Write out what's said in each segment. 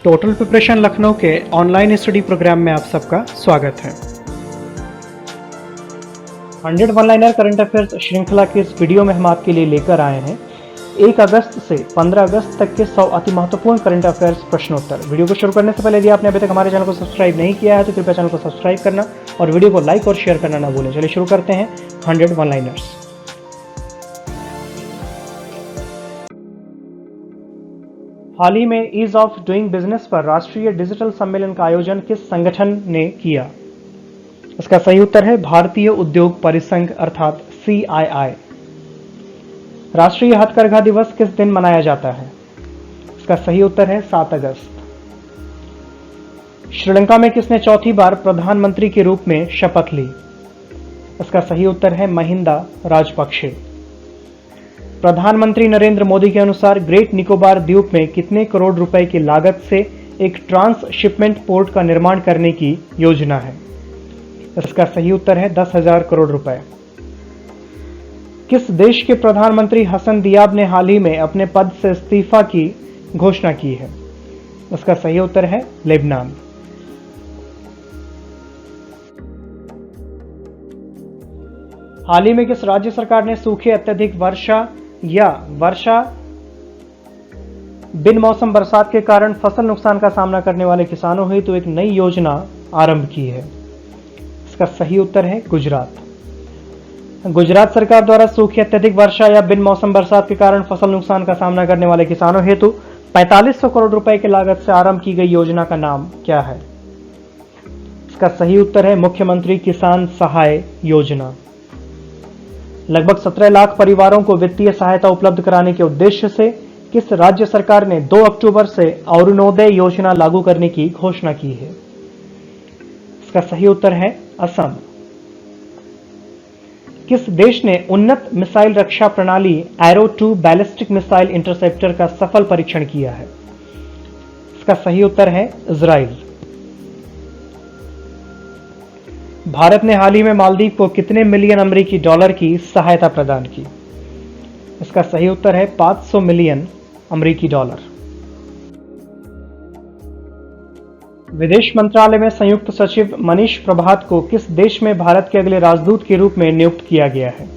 Total preparation Lucknow के online study programme में आप सबका स्वागत है। 100 वन लाइनर करंट अफेयर्स श्रृंखला के इस वीडियो में हम आपके लिए लेकर आए हैं 1 अगस्त से 15 अगस्त तक के 100 अति महत्वपूर्ण करंट अफेयर्स प्रश्नोत्तर। वीडियो को शुरू करने से पहले यदि आपने अभी तक हमारे चैनल को सब्सक्राइब नहीं किया है तो कृपया चैनल को सब्सक्राइब करना और वीडियो को लाइक और शेयर करना ना भूलें। चलिए शुरू करते हैं 100 वन लाइनर्स। हाल ही में ईज ऑफ डूइंग बिजनेस पर राष्ट्रीय डिजिटल सम्मेलन का आयोजन किस संगठन ने किया? इसका सही उत्तर है भारतीय उद्योग परिसंघ अर्थात CII। राष्ट्रीय हथकरघा दिवस किस दिन मनाया जाता है? इसका सही उत्तर है 7 अगस्त। श्रीलंका में किसने चौथी बार प्रधानमंत्री के रूप में शपथ ली? इसका सही उत्तर है महिंदा राजपक्षे। प्रधानमंत्री नरेंद्र मोदी के अनुसार ग्रेट निकोबार द्वीप में कितने करोड़ रुपए की लागत से एक ट्रांसशिपमेंट पोर्ट का निर्माण करने की योजना है? इसका सही उत्तर है 10,000 करोड़ रुपए। किस देश के प्रधानमंत्री हसन दियाब ने हाल ही में अपने पद से इस्तीफा की घोषणा की है? इसका सही उत्तर है लेबनान। हाल ही में किस राज्य सरकार ने सूखे, अत्यधिक वर्षा या वर्षा बिन मौसम बरसात के कारण फसल नुकसान का सामना करने वाले किसानों हेतु तो एक नई योजना आरंभ की है? इसका सही उत्तर है गुजरात। गुजरात सरकार द्वारा सूखी, अत्यधिक वर्षा या बिन मौसम बरसात के कारण फसल नुकसान का सामना करने वाले किसानों हेतु 4500 करोड़ रुपए की लागत से आरंभ की गई योजना का नाम क्या है? इसका सही उत्तर है मुख्यमंत्री किसान सहाय योजना। लगभग 17 लाख परिवारों को वित्तीय सहायता उपलब्ध कराने के उद्देश्य से किस राज्य सरकार ने 2 अक्टूबर से अरुणोदय योजना लागू करने की घोषणा की है? इसका सही उत्तर है असम। किस देश ने उन्नत मिसाइल रक्षा प्रणाली एरो 2 बैलिस्टिक मिसाइल इंटरसेप्टर का सफल परीक्षण किया है? इसका सही उत्तर है इजराइल। भारत ने हाल ही में मालदीव को कितने मिलियन अमेरिकी डॉलर की सहायता प्रदान की? इसका सही उत्तर है 500 मिलियन अमेरिकी डॉलर। विदेश मंत्रालय में संयुक्त सचिव मनीष प्रभात को किस देश में भारत के अगले राजदूत के रूप में नियुक्त किया गया है?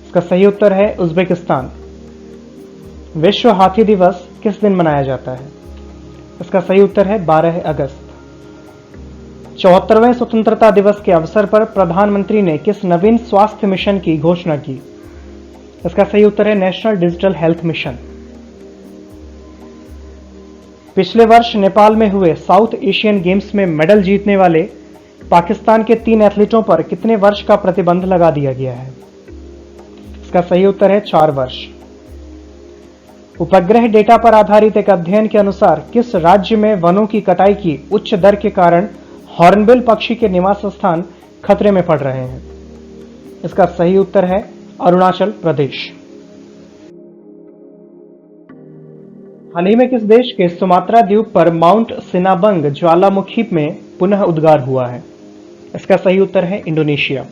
इसका सही उत्तर है उज्बेकिस्तान। विश्व हाथी दिवस किस दिन मनाया जाता है? इसका सही उत्तर है 12 अगस्त। 74वें स्वतंत्रता दिवस के अवसर पर प्रधानमंत्री ने किस नवीन स्वास्थ्य मिशन की घोषणा की? इसका सही उत्तर है नेशनल डिजिटल हेल्थ मिशन। पिछले वर्ष नेपाल में हुए साउथ एशियन गेम्स में मेडल जीतने वाले पाकिस्तान के 3 एथलीटों पर कितने वर्ष का प्रतिबंध लगा दिया गया है? इसका सही उत्तर है 4 वर्ष। उपग्रह डेटा पर आधारित एक अध्ययन के अनुसार किस राज्य में वनों की कटाई की उच्च दर के कारण हॉर्नबिल पक्षी के निवास स्थान खतरे में पड़ रहे हैं? इसका सही उत्तर है अरुणाचल प्रदेश। हाल ही में किस देश के सुमात्रा द्वीप पर माउंट सिनाबंग ज्वालामुखी में पुनः उद्गार हुआ है? इसका सही उत्तर है इंडोनेशिया।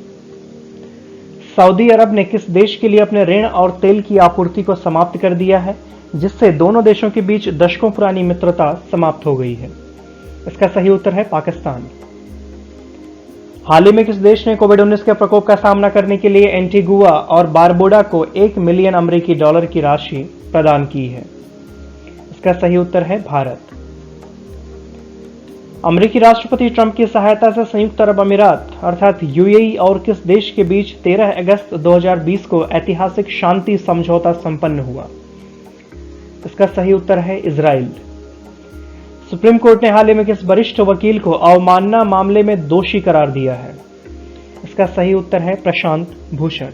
सऊदी अरब ने किस देश के लिए अपने ऋण और तेल की आपूर्ति को समाप्त कर दिया है, जिससे दोनों देशों के बीच दशकों पुरानी मित्रता समाप्त हो गई है? इसका सही उत्तर है पाकिस्तान। हाल ही में किस देश ने कोविड-19 के प्रकोप का सामना करने के लिए एंटीगुआ और बारबुडा को 1 मिलियन अमेरिकी डॉलर की राशि प्रदान की है? इसका सही उत्तर है भारत। अमेरिकी राष्ट्रपति ट्रंप की सहायता से संयुक्त अरब अमीरात अर्थात UAE और किस देश के बीच 13 अगस्त 2020 को ऐतिहासिक शांति समझौता संपन्न हुआ? इसका सही उत्तर है इजराइल। सुप्रीम कोर्ट ने हाल ही में किस वरिष्ठ वकील को अवमानना मामले में दोषी करार दिया है? इसका सही उत्तर है प्रशांत भूषण।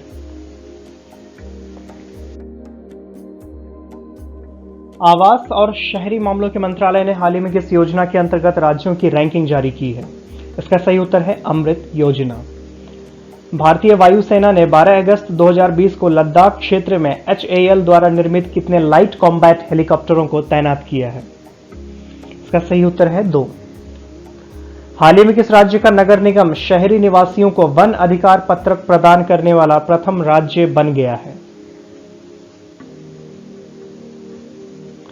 आवास और शहरी मामलों के मंत्रालय ने हाल ही में किस योजना के अंतर्गत राज्यों की रैंकिंग जारी की है? इसका सही उत्तर है अमृत योजना। भारतीय वायुसेना ने 12 अगस्त 2020 को लद्दाख क्षेत्र में HAL द्वारा निर्मित कितने लाइट कॉम्बैट हेलीकॉप्टरों को तैनात किया है? इसका सही उत्तर है 2। हाल ही में किस राज्य का नगर निगम शहरी निवासियों को वन अधिकार पत्रक प्रदान करने वाला प्रथम राज्य बन गया है?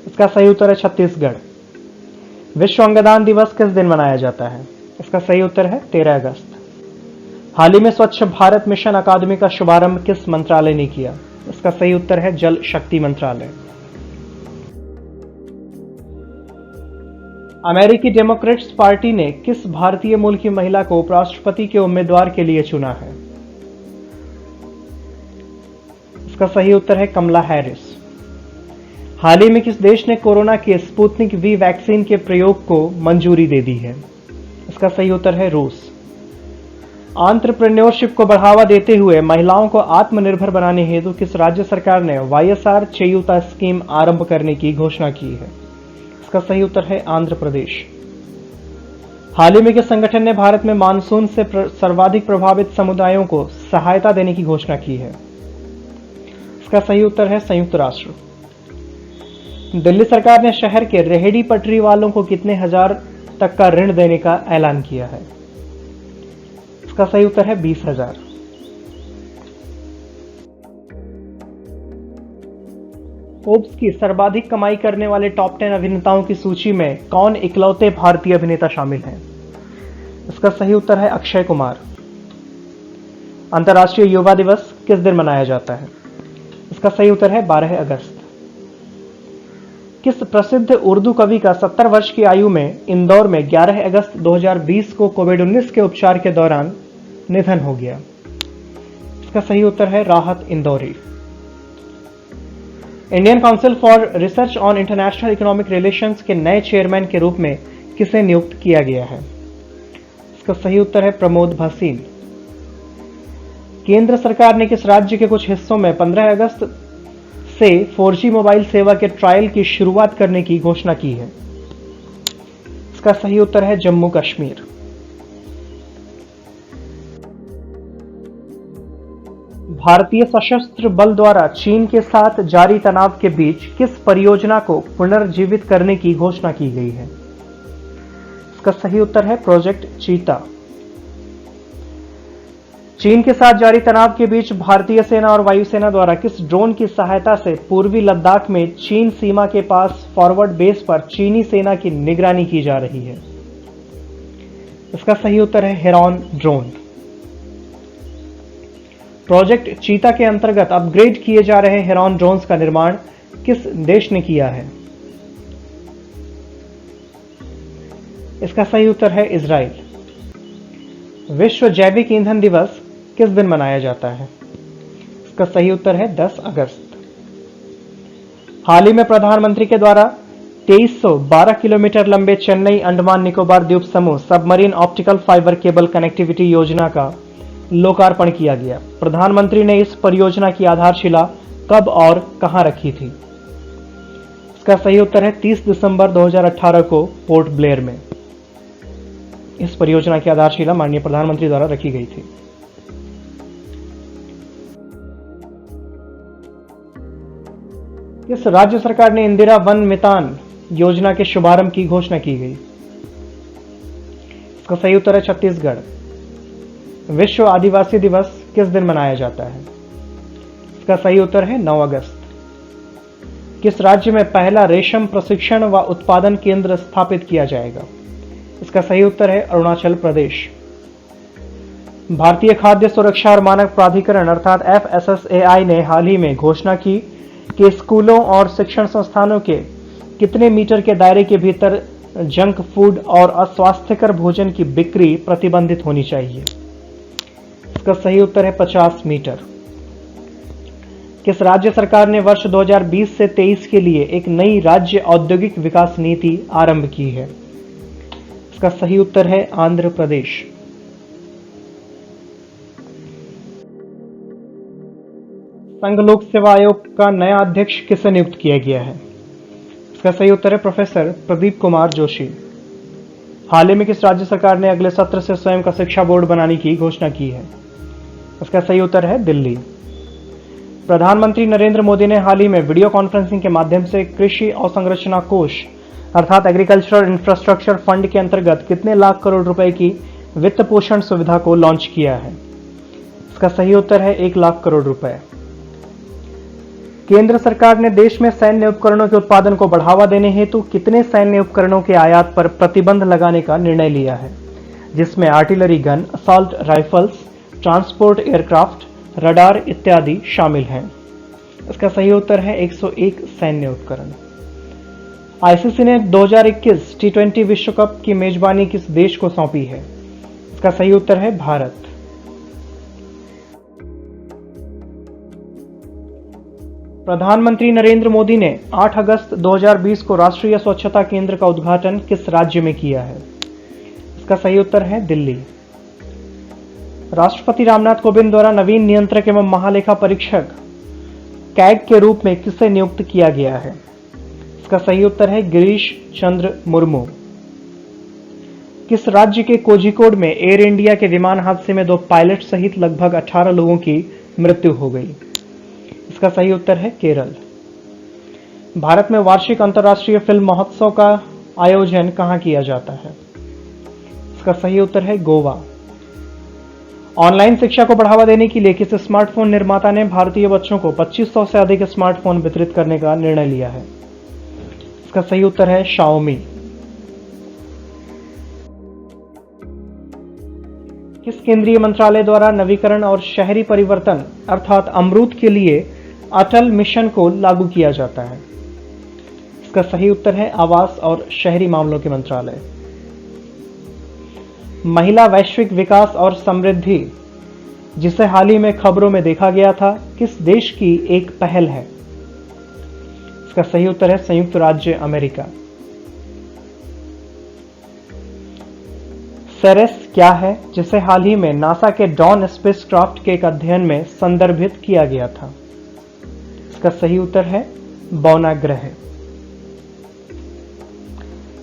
इसका सही उत्तर है छत्तीसगढ़। विश्व अंगदान दिवस किस दिन मनाया जाता है? इसका सही उत्तर है 13 अगस्त। हाल ही में स्वच्छ भारत मिशन अकादमी का शुभारंभ किस मंत्रालय ने किया? इसका सही उत्तर है जल शक्ति मंत्रालय। अमेरिकी डेमोक्रेट्स पार्टी ने किस भारतीय मूल की महिला को उपराष्ट्रपति के उम्मीदवार के लिए चुना है? इसका सही उत्तर है कमला हैरिस। हाल ही में किस देश ने कोरोना के स्पुतनिक वी वैक्सीन के प्रयोग को मंजूरी दे दी है? इसका सही उत्तर है रूस। एंटरप्रेन्योरशिप को बढ़ावा देते हुए महिलाओं को आत्मनिर्भर बनाने हेतु किस राज्य सरकार ने वाईएसआर चेयुता स्कीम आरंभ करने की घोषणा की है? इसका सही उत्तर है आंध्र प्रदेश। हाल ही में किस संगठन ने भारत में मानसून से सर्वाधिक प्रभावित समुदायों को सहायता देने की घोषणा की है? इसका सही उत्तर है संयुक्त राष्ट्र। दिल्ली सरकार ने शहर के रेहड़ी पटरी वालों को कितने हजार तक का ऋण देने का ऐलान किया है? इसका सही उत्तर है 20,000। फोर्ब्स की सर्वाधिक कमाई करने वाले टॉप 10 अभिनेताओं की सूची में कौन इकलौते भारतीय अभिनेता शामिल हैं? इसका सही उत्तर है अक्षय कुमार। अंतर्राष्ट्रीय युवा दिवस किस दिन मनाया जाता है? इसका सही उत्तर है 12 अगस्त। किस प्रसिद्ध उर्दू कवि का 70 वर्ष की आयु में इंदौर में 11 अगस्त 2020 को कोविड-19 के उपचार के दौरान निधन हो गया? इसका सही उत्तर है राहत Indori. Indian council for research on international economic relations के नए चेयरमैन के रूप में किसे नियुक्त किया गया है? इसका सही उत्तर है प्रमोद भसीन। केंद्र सरकार ने किस राज्य के कुछ हिस्सों में 15 अगस्त से 4G मोबाइल सेवा के ट्रायल की शुरुआत करने की घोषणा की है? इसका सही उत्तर है जम्मू कश्मीर। भारतीय सशस्त्र बल द्वारा चीन के साथ जारी तनाव के बीच किस परियोजना को पुनर्जीवित करने की घोषणा की गई है? इसका सही उत्तर है प्रोजेक्ट चीता। चीन के साथ जारी तनाव के बीच भारतीय सेना और वायुसेना द्वारा किस ड्रोन की सहायता से पूर्वी लद्दाख में चीन सीमा के पास फॉरवर्ड बेस पर चीनी सेना की निगरानी की जा रही है? इसका सही उत्तर है हेरॉन ड्रोन। प्रोजेक्ट चीता के अंतर्गत अपग्रेड किए जा रहे हेरॉन ड्रोन्स का निर्माण किस देश ने किया है? इसका सही उत्तर है इजराइल। विश्व जैविक ईंधन दिवस किस दिन मनाया जाता है? इसका सही उत्तर है 10 अगस्त। हाल ही में प्रधानमंत्री के द्वारा 2312 किलोमीटर लंबे चेन्नई अंडमान निकोबार द्वीप समूह submarine optical fibre cable connectivity योजना का लोकार्पण किया गया। प्रधानमंत्री ने इस परियोजना की आधारशिला कब और कहां रखी थी? इसका सही उत्तर है 30 दिसंबर 2018 को पोर्ट ब्लेयर में इस परियोजना की आधारशिला माननीय प्रधानमंत्री द्वारा रखी गई थी। किस राज्य सरकार ने इंदिरा वन मितान योजना के शुभारंभ की घोषणा की गई? इसका सही उत्तर है छत्तीसगढ़। विश्व आदिवासी दिवस किस दिन मनाया जाता है? इसका सही उत्तर है 9 अगस्त। किस राज्य में पहला रेशम प्रशिक्षण व उत्पादन केंद्र स्थापित किया जाएगा? इसका सही उत्तर है अरुणाचल प्रदेश। भारतीय खाद्य सुरक्षा और मानक प्राधिकरण अर्थात FSSAI ने हाल ही में घोषणा की कि स्कूलों और शिक्षण संस्थानों के कितने मीटर के दायरे के भीतर जंक फूड और अस्वास्थ्यकर भोजन की बिक्री प्रतिबंधित होनी चाहिए? इसका सही उत्तर है 50 मीटर। किस राज्य सरकार ने वर्ष 2020 से 23 के लिए एक नई राज्य औद्योगिक विकास नीति आरंभ की है? इसका सही उत्तर है आंध्र प्रदेश। संघ लोक सेवा आयोग का नया अध्यक्ष किसे नियुक्त किया गया है? इसका सही उत्तर है प्रोफेसर प्रदीप कुमार जोशी। हाल ही में किस राज्य सरकार ने अगले सत्र से स्वयं का शिक्षा बोर्ड बनाने की घोषणा की है? इसका सही उत्तर है दिल्ली। प्रधानमंत्री नरेंद्र मोदी ने हाल ही में वीडियो कॉन्फ्रेंसिंग के माध्यम से कृषि अवसंरचना कोष अर्थात एग्रीकल्चरल इंफ्रास्ट्रक्चर फंड के अंतर्गत कितने लाख करोड़ रुपए की वित्त पोषण सुविधा को लॉन्च किया है? इसका सही उत्तर है 1 लाख करोड़ रुपए। केंद्र सरकार ने देश में सैन्य उपकरणों के उत्पादन को बढ़ावा देने हेतु कितने सैन्य उपकरणों के आयात पर प्रतिबंध लगाने का निर्णय लिया है, जिसमें artillery gun, assault rifles, transport aircraft, radar इत्यादि शामिल हैं। इसका सही उत्तर है 101 सैन्य उपकरण। आईसीसी ने 2021 टी20 विश्व कप की मेजबानी किस देश को सौंपी है? इसका सही उत्तर है भारत। प्रधानमंत्री नरेंद्र मोदी ने 8 अगस्त 2020 को राष्ट्रीय स्वच्छता केंद्र का उद्घाटन किस राज्य में किया है? इसका सही उत्तर है दिल्ली। राष्ट्रपति रामनाथ कोविंद द्वारा नवीन नियंत्रक एवं महालेखा परीक्षक कैग के रूप में किसे नियुक्त किया गया है? इसका सही उत्तर है गिरीश चंद्र मुर्मू। किस राज्य के कोझिकोड में एयर इंडिया के विमान हादसे में 2 पायलट सहित लगभग 18 लोगों की मृत्यु हो गई? इसका सही उत्तर है केरल। भारत में वार्षिक अंतर्राष्ट्रीय फिल्म महोत्सव का आयोजन कहां किया जाता है? इसका सही उत्तर है गोवा। ऑनलाइन शिक्षा को बढ़ावा देने के लिए किस स्मार्टफोन निर्माता ने भारतीय बच्चों को 2500 से अधिक स्मार्टफोन वितरित करने का निर्णय लिया है? इसका सही उत्तर है शाओमी। किस केंद्रीय मंत्रालय द्वारा नवीकरण और शहरी परिवर्तन अर्थात अमरूत के लिए अटल मिशन को लागू किया जाता है? इसका सही उत्तर है आवास और शहरी मामलों के मंत्रालय। महिला वैश्विक विकास और समृद्धि, जिसे हाल ही में खबरों में देखा गया था, किस देश की एक पहल है? इसका सही उत्तर है संयुक्त राज्य अमेरिका। सेरेस क्या है, जिसे हाल ही में नासा के डॉन स्पेसक्राफ्ट के एक अध्ययन में संदर्भित किया गया था? इसका सही उत्तर है बौना ग्रह।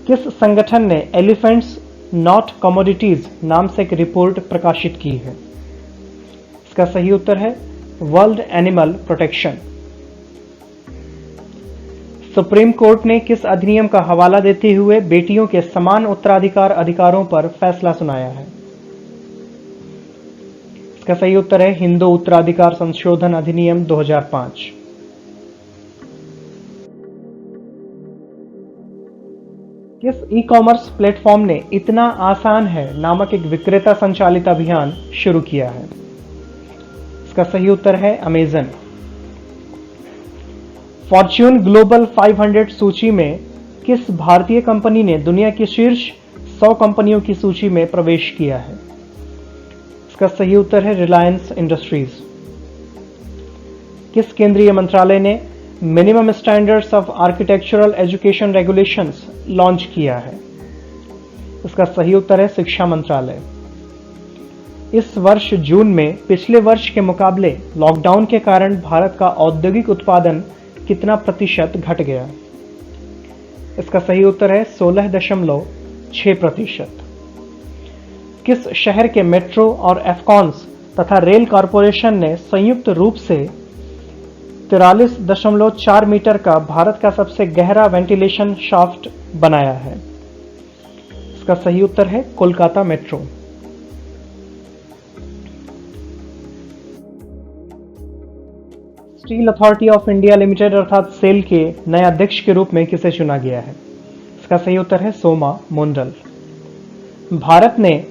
किस संगठन ने एलिफेंट्स नॉट कमोडिटीज नाम से एक रिपोर्ट प्रकाशित की है? इसका सही उत्तर है world animal protection. Supreme court ने किस अधिनियम का हवाला देते हुए बेटियों के समान उत्तराधिकार अधिकारों पर फैसला सुनाया है? इसका सही उत्तर है हिंदू उत्तराधिकार संशोधन अधिनियम 2005। किस ई कॉमर्स प्लेटफॉर्म ने इतना आसान है नामक एक विक्रेता संचालित अभियान शुरू किया है? इसका सही उत्तर है अमेजन। फॉर्च्यून ग्लोबल 500 सूची में किस भारतीय कंपनी ने दुनिया की शीर्ष 100 कंपनियों की सूची में प्रवेश किया है? इसका सही उत्तर है रिलायंस इंडस्ट्रीज। किस केंद्रीय मंत्रालय ने minimum standards of architectural education regulations launch किया है? इसका सही उत्तर है शिक्षा मंत्रालय। इस वर्ष जून में पिछले वर्ष के मुकाबले लॉकडाउन के कारण भारत का औद्योगिक उत्पादन कितना प्रतिशत घट गया? इसका सही उत्तर है 16.6%। किस शहर के मेट्रो और एफकॉन्स तथा रेल कॉरपोरेशन ने संयुक्त रूप से 43.4 मीटर का भारत का सबसे गहरा वेंटिलेशन शाफ्ट बनाया है? इसका सही उत्तर है Kolkata metro. Steel authority of India limited अर्थात सेल के नए अध्यक्ष के रूप में किसे चुना गया है? इसका सही उत्तर है सोमा मोंडल। भारत ने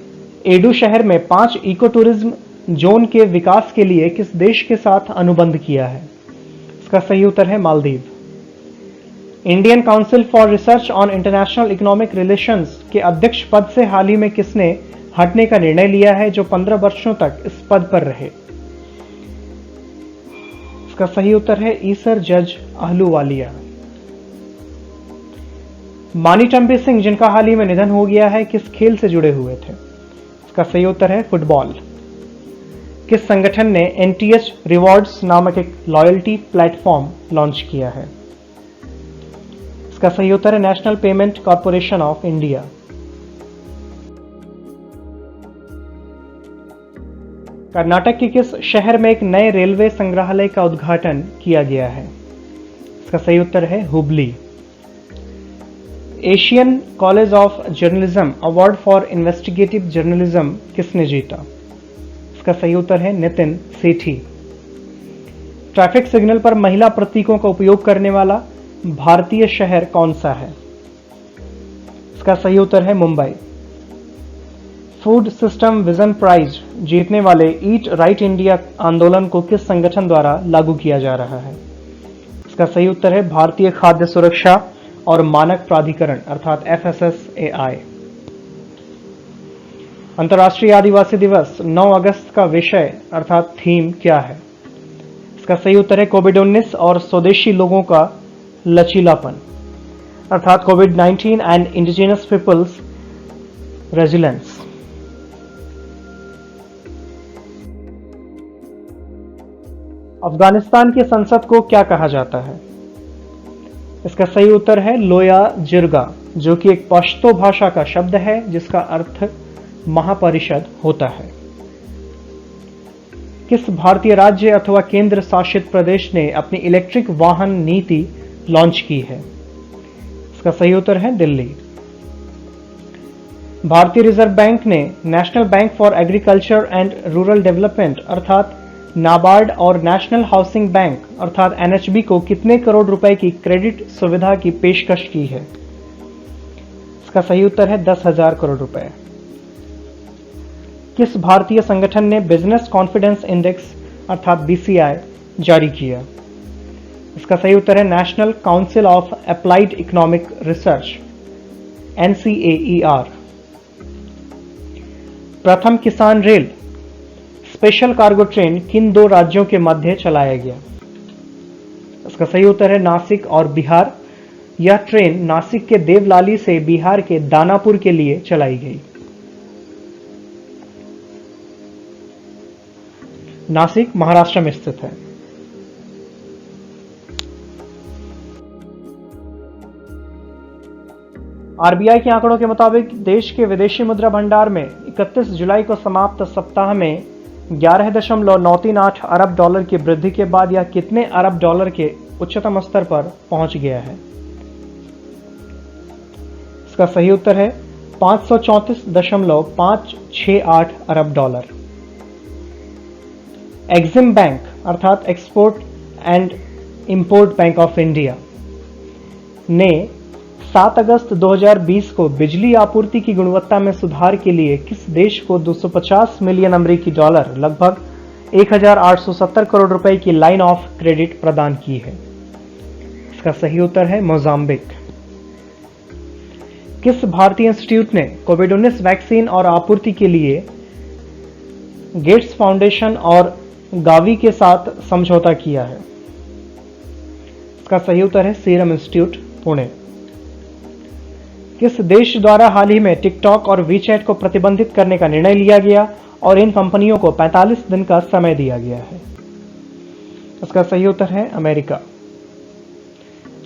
एडू शहर में 5 इको टूरिज्म जोन के विकास के लिए किस देश के साथ अनुबंध किया है? इसका सही उत्तर है Maldives. Indian council for research on international economic relations के अध्यक्ष पद से हाल ही में किसने हटने का निर्णय लिया है, जो 15 वर्षों तक इस पद पर रहे? इसका सही उत्तर है ईसर जज अहलूवालिया। मानी टम्बी सिंह, जिनका हाल ही में निधन हो गया है, किस खेल से जुड़े हुए थे? इसका सही उत्तर है फुटबॉल। किस संगठन ने एनटीएच रिवॉर्ड्स नामक एक लॉयल्टी प्लेटफॉर्म लॉन्च किया है? इसका सही उत्तर है national payment corporation of India. Karnataka के किस शहर में एक नए रेलवे संग्रहालय का उद्घाटन किया गया है? इसका सही उत्तर है Hubli. Asian college of journalism award for investigative journalism किसने जीता? इसका सही उत्तर है नितिन सेठी। ट्रैफिक सिग्नल पर महिला प्रतीकों का उपयोग करने वाला भारतीय शहर कौन सा है? इसका सही उत्तर है Mumbai. Food system vision prize जीतने वाले ईट राइट इंडिया आंदोलन को किस संगठन द्वारा लागू किया जा रहा है? इसका सही उत्तर है भारतीय खाद्य सुरक्षा और मानक प्राधिकरण अर्थात FSSAI। अंतर्राष्ट्रीय आदिवासी दिवस 9 अगस्त का विषय अर्थात थीम क्या है? इसका सही उत्तर है कोविड-19 और स्वदेशी लोगों का लचीलापन अर्थात कोविड-19 and indigenous peoples resilience. Afghanistan की संसद को क्या कहा जाता है? इसका सही उत्तर है लोया जिरगा, जो कि एक पश्तो भाषा का शब्द है जिसका अर्थ महापरिषद होता है। किस भारतीय राज्य अथवा केंद्र शासित प्रदेश ने अपनी इलेक्ट्रिक वाहन नीति लॉन्च की है? इसका सही उत्तर है दिल्ली। भारतीय रिजर्व बैंक ने national bank for agriculture and rural development अर्थात नाबार्ड और नेशनल हाउसिंग बैंक अर्थात NHB को कितने करोड़ रुपए की क्रेडिट सुविधा की पेशकश की है? इसका सही उत्तर है 10,000 करोड़ रुपए। किस भारतीय संगठन ने बिजनेस कॉन्फिडेंस इंडेक्स अर्थात BCI जारी किया? इसका सही उत्तर है national council of applied economic research NCAER। प्रथम किसान रेल स्पेशल कार्गो ट्रेन किन 2 राज्यों के मध्य चलाया गया? इसका सही उत्तर है नासिक और बिहार। यह ट्रेन नासिक के देवलाली से बिहार के दानापुर के लिए चलाई गई। नासिक महाराष्ट्र में स्थित है। RBI के आंकड़ों के मुताबिक देश के विदेशी मुद्रा भंडार में 31 जुलाई को समाप्त सप्ताह में 11.938 अरब डॉलर की वृद्धि के बाद यह कितने अरब डॉलर के उच्चतम स्तर पर पहुंच गया है? इसका सही उत्तर है 534.568 अरब डॉलर। एक्सिम बैंक अर्थात export and import bank of India ने 7 अगस्त 2020 को बिजली आपूर्ति की गुणवत्ता में सुधार के लिए किस देश को 250 मिलियन अमेरिकी डॉलर लगभग 1,870 करोड़ रुपए की लाइन ऑफ क्रेडिट प्रदान की है? इसका सही उत्तर है मोजाम्बिक। किस भारतीय इंस्टीट्यूट ने कोविड-19 वैक्सीन और आपूर्ति के लिए गेट्स फाउंडेशन और गावी के साथ समझौता किया है? इसका सही उत्तर है सीरम इंस्टीट्यूट पुणे। किस देश द्वारा हाल ही में टिकटॉक और वीचैट को प्रतिबंधित करने का निर्णय लिया गया और इन कंपनियों को 45 दिन का समय दिया गया है? इसका सही उत्तर है अमेरिका।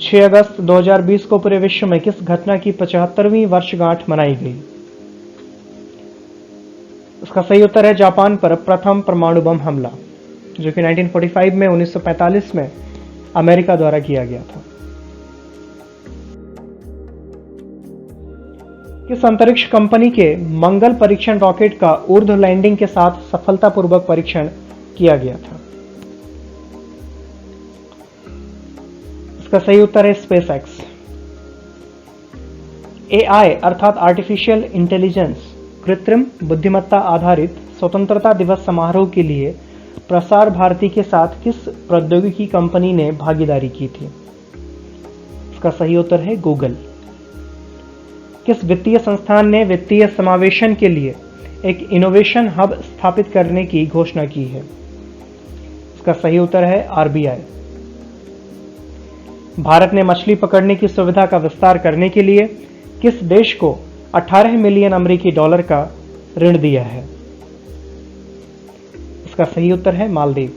6 अगस्त 2020 को पूरे विश्व में किस घटना की 75वीं वर्षगांठ मनाई गई? इसका सही उत्तर है जापान पर प्रथम परमाणु बम हमला, जो कि 1945 में 1945 में अमेरिका द्वारा किया गया था। किस अंतरिक्ष कंपनी के मंगल परीक्षण रॉकेट का ऊर्ध्व लैंडिंग के साथ सफलतापूर्वक परीक्षण किया गया था? इसका सही उत्तर है स्पेसएक्स। AI अर्थात आर्टिफिशियल इंटेलिजेंस कृत्रिम बुद्धिमत्ता आधारित स्वतंत्रता दिवस समारोह के लिए प्रसार भारती के साथ किस प्रौद्योगिकी कंपनी ने भागीदारी की थी? इसका सही उत्तर है गूगल। किस वित्तीय संस्थान ने वित्तीय समावेशन के लिए एक इनोवेशन हब स्थापित करने की घोषणा की है? इसका सही उत्तर है RBI। भारत ने मछली पकड़ने की सुविधा का विस्तार करने के लिए किस देश को 18 मिलियन अमेरिकी डॉलर का ऋण दिया है? इसका सही उत्तर है मालदीव।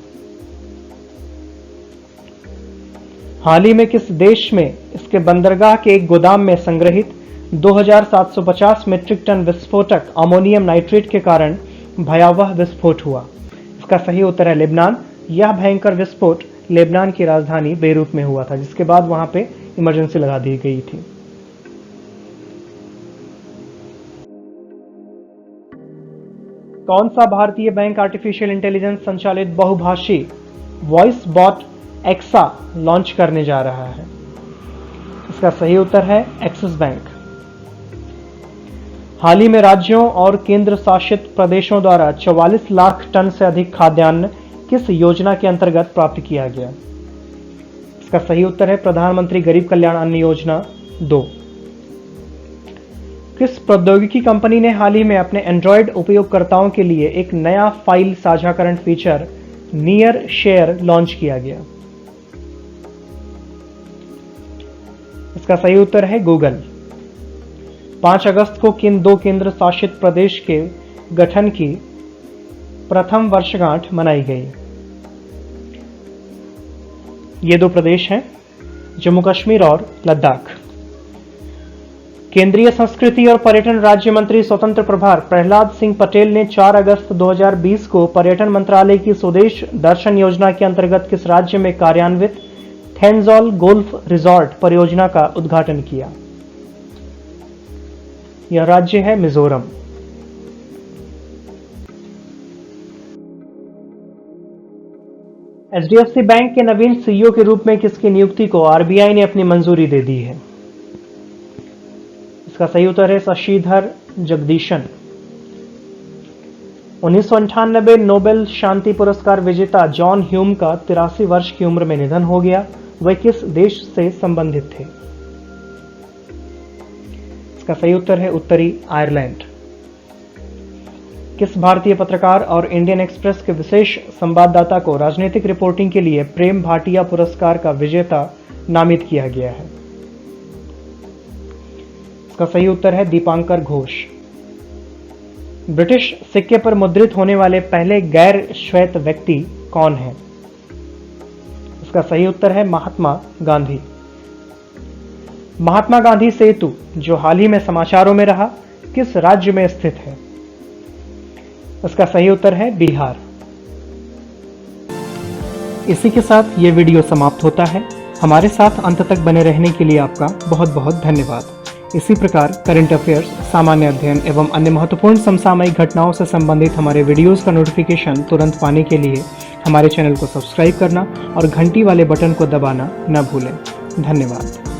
हाल ही में किस देश में इसके बंदरगाह के एक गोदाम में संग्रहित 2750 मीट्रिक टन विस्फोटक अमोनियम नाइट्रेट के कारण भयावह विस्फोट हुआ? इसका सही उत्तर है लेबनान। यह भयंकर विस्फोट लेबनान की राजधानी बेरूत में हुआ था, जिसके बाद वहां पे इमरजेंसी लगा दी गई थी। कौन सा भारतीय बैंक आर्टिफिशियल इंटेलिजेंस संचालित बहुभाषी वॉइस बॉट एक्सा लॉन्च करने जा रहा है? इसका सही उत्तर है एक्सिस बैंक। हाल ही में राज्यों और केंद्र शासित प्रदेशों द्वारा 44 लाख टन से अधिक खाद्यान्न किस योजना के अंतर्गत प्राप्त किया गया? इसका सही उत्तर है प्रधानमंत्री गरीब कल्याण अन्न योजना 2। किस प्रौद्योगिकी कंपनी ने हाल ही में अपने एंड्रॉयड उपयोगकर्ताओं के लिए एक नया फाइल साझाकरण फीचर नियर शेयर लॉन्च किया गया? इसका सही उत्तर है गूगल। 5 अगस्त को किन 2 केंद्र शासित प्रदेश के गठन की प्रथम वर्षगांठ मनाई गई? ये 2 प्रदेश हैं जम्मू कश्मीर और लद्दाख। केंद्रीय संस्कृति और पर्यटन राज्य मंत्री स्वतंत्र प्रभार प्रहलाद सिंह पटेल ने 4 अगस्त 2020 को पर्यटन मंत्रालय की स्वदेश दर्शन योजना के अंतर्गत किस राज्य में कार्यान्वित थेंजॉल गोल्फ रिजॉर्ट परियोजना का उद्घाटन किया? यह राज्य है मिजोरम। एचडीएफसी बैंक के नवीन सीईओ के रूप में किसकी नियुक्ति को आरबीआई ने अपनी मंजूरी दे दी है? इसका सही उत्तर है शशिधर जगदीशन। 1998 नोबेल शांति पुरस्कार विजेता जॉन ह्यूम का 83 वर्ष की उम्र में निधन हो गया। वह किस देश से संबंधित थे? इसका सही उत्तर है उत्तरी आयरलैंड। किस भारतीय पत्रकार और इंडियन एक्सप्रेस के विशेष संवाददाता को राजनीतिक रिपोर्टिंग के लिए प्रेम भाटिया पुरस्कार का विजेता नामित किया गया है? इसका सही उत्तर है दीपांकर घोष। ब्रिटिश सिक्के पर मुद्रित होने वाले पहले गैर श्वेत व्यक्ति कौन है? इसका सही उत्तर है महात्मा गांधी। महात्मा गांधी सेतु जो हाल ही में समाचारों में रहा किस राज्य में स्थित है? इसका सही उत्तर है बिहार। इसी के साथ ये वीडियो समाप्त होता है। हमारे साथ अंत तक बने रहने के लिए आपका बहुत बहुत धन्यवाद। इसी प्रकार करंट अफेयर्स, सामान्य अध्ययन एवं अन्य महत्वपूर्ण समसामयिक घटनाओं से संबंधित हमारे वीडियोस का नोटिफिकेशन तुरंत पाने के लिए हमारे चैनल को सब्सक्राइब करना और घंटी वाले बटन को दबाना न भूलें। धन्यवाद।